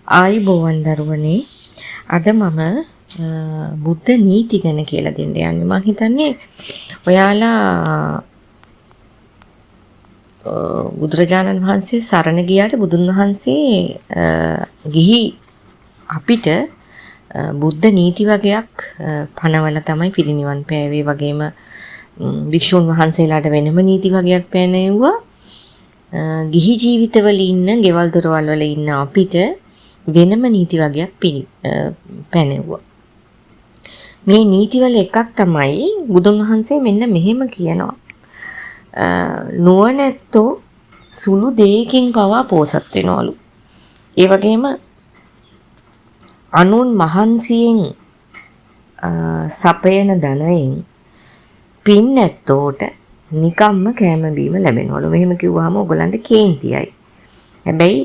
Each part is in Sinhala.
ආයිබෝවන් දරුවනේ අද මම බුද්ධ නීති ගැන කියලා දෙන්න යන්නේ. මම හිතන්නේ ඔයාලා බුදුරජාණන් වහන්සේ සරණ ගියාට බුදුන් වහන්සේ ගිහි අපිට බුද්ධ නීති වගේක් පනවලා තමයි පිරිනිවන් පෑවේ. වගේම වික්ෂුන් වහන්සේලාට වෙනම නීති වගේක් පෑනෙව්වා. ගිහි ජීවිතවල ඉන්න, ගෙවල් දොරවල් වල ඉන්න අපිට වෙනම නීති වගේක් පැනෙව්වා. මේ නීතිවල එකක් තමයි බුදුන් වහන්සේ මෙන්න මෙහෙම කියනවා. නුවණැත්තෝ සුළු දෙයකින් පවා පෝසත් වෙනවලු. ඒ වගේම අනුන් මහන්සියෙන් සපයන ධනයෙන් පින් නැත්තෝට නිකම්ම කෑම බීම ලැබෙනවලු. මෙහෙම කිව්වහම ඔයගලන්ට කේන්තියයි. හැබැයි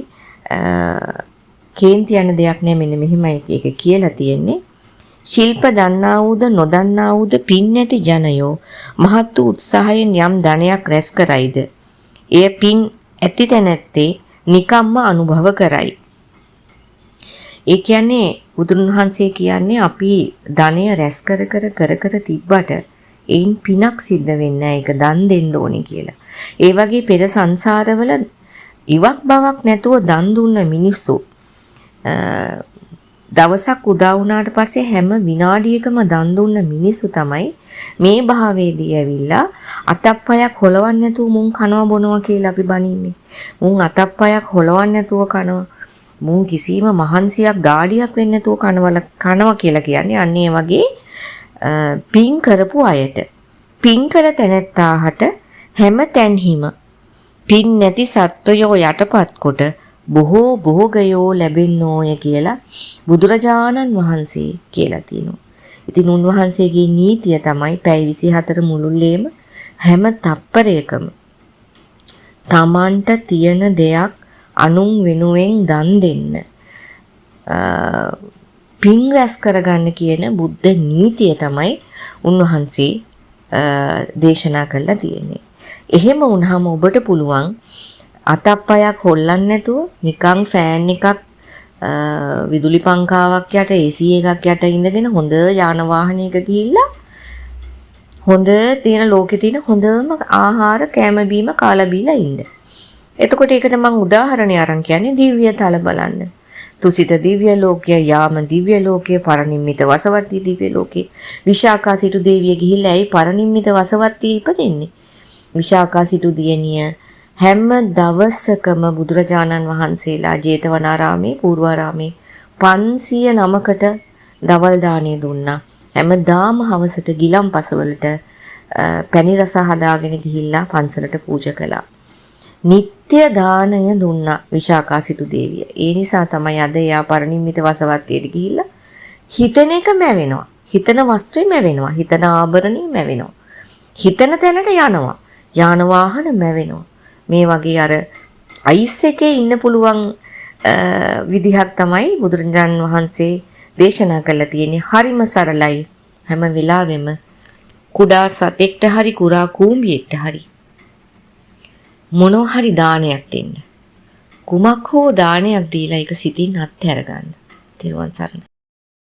කේන්ති යන දෙයක් නෑ. මෙන්න මෙහෙමයි ඒක කියලා තියෙන්නේ. ශිල්ප දන්නා වූද නොදන්නා වූද පින් නැති ජනයෝ මහත් වූ උත්සාහයෙන් යම් ධනයක් රැස් කරයිද එය පින් ඇති තැනැත්තේ නිකම්ම අනුභව කරයි. ඒ කියන්නේ බුදුන් වහන්සේ කියන්නේ අපි ධනය රැස් කර තිබ්බට ඒන් පිනක් සිද්ධ වෙන්නේ නැහැ. ඒක දන් දෙන්න ඕනේ කියලා. ඒ වගේ පෙර සංසාරවල ඉවක් බවක් නැතුව දන් දුන්න මිනිස්සු දවසක් උදා වුණාට පස්සේ හැම විනාඩියකම දන් දුන්න මිනිස්සු තමයි මේ භාවයේදී ඇවිල්ලා අතප්පයක් හොලවන්න නැතුව මුන් කනවා බොනවා කියලා අපි බනින්නේ. මුන් අතප්පයක් හොලවන්න නැතුව කනවා. මුන් කිසිම මහන්සියක් දාඩියක් වෙන්නේ නැතුව කනවා කියලා කියන්නේ අන්න ඒ වගේ පින් කරපු අයට. පින් කර තැනැත්තාට හැම තැන්හිම පින් නැති සත්වයෝ යටපත් කොට බොහෝ භෝගයෝ ලැබෙන්නෝය කියලා බුදුරජාණන් වහන්සේ කියලා තියෙනවා. ඉතින් උන්වහන්සේගේ නීතිය තමයි පැය 24 මුළුල්ලේම හැම තප්පරයකම තමන්ට තියෙන දෙයක් අනුන් වෙනුවෙන් දන් දෙන්න. පින් රැස් කරගන්න කියන බුද්ධ නීතිය තමයි උන්වහන්සේ දේශනා කළා තියෙන්නේ. එහෙම වුණාම ඔබට පුළුවන් අතප්පයක් හොල්ලන්න නැතුව නිකන් ෆෑන් එකක් විදුලි පංකාවක් යට AC එකක් යට ඉඳගෙන හොඳ යාන වාහනයක ගිහිල්ලා හොඳ තියෙන ලෝකේ තියෙන හොඳම ආහාර කෑම බීම කාලා බීලා ඉන්න. එතකොට ඒකට මම උදාහරණයක් අරන් කියන්නේ දිව්‍ය තල බලන්න. තුසිත දිව්‍ය ලෝකය, යාම දිව්‍ය ලෝකය, පරිනිම්මිත වසවර්ති දිව්‍ය ලෝකේ. විශාඛා සිටු දේවිය ගිහිල්ලා ඒ පරිනිම්මිත වසවර්තිය ඉපදෙන්නේ. විශාඛා සිටු දියණිය හැම දවසකම බුදුරජාණන් වහන්සේලා ජේතවනාරාමේ, පූර්වාරාමේ 509කට දවල් දාණය දුන්නා. හැමදාම හවසට ගිලම්පසවලට පැණි රස හදාගෙන ගිහිල්ලා පන්සලට පූජා කළා. නිත්‍ය දාණය දුන්නා විශාඛා සිටු දේවිය. ඒ නිසා තමයි අද යා පරිනිම්මිත වසවර්තියට ගිහිල්ලා හිතන එක මැවෙනවා. හිතන වස්ත්‍රෙ මැවෙනවා. හිතන ආභරණෙ මැවෙනවා. හිතන තැනට යනවා. යාන වාහන මැවෙනවා. මේ වගේ අර අයිස් එකේ ඉන්න පුළුවන් විදිහක් තමයි බුදුරජාණන් වහන්සේ දේශනා කළා තියෙන්නේ. හරිම සරලයි. හැම වෙලාවෙම කුඩා සතෙක්ට හරි කුරා කූඹියෙක්ට හරි මොනවා හරි දානයක් දෙන්න. කුමක් හෝ දානයක් දීලා ඒක සිතින් අත්හැර ගන්න. තිරුවන් සරණයි.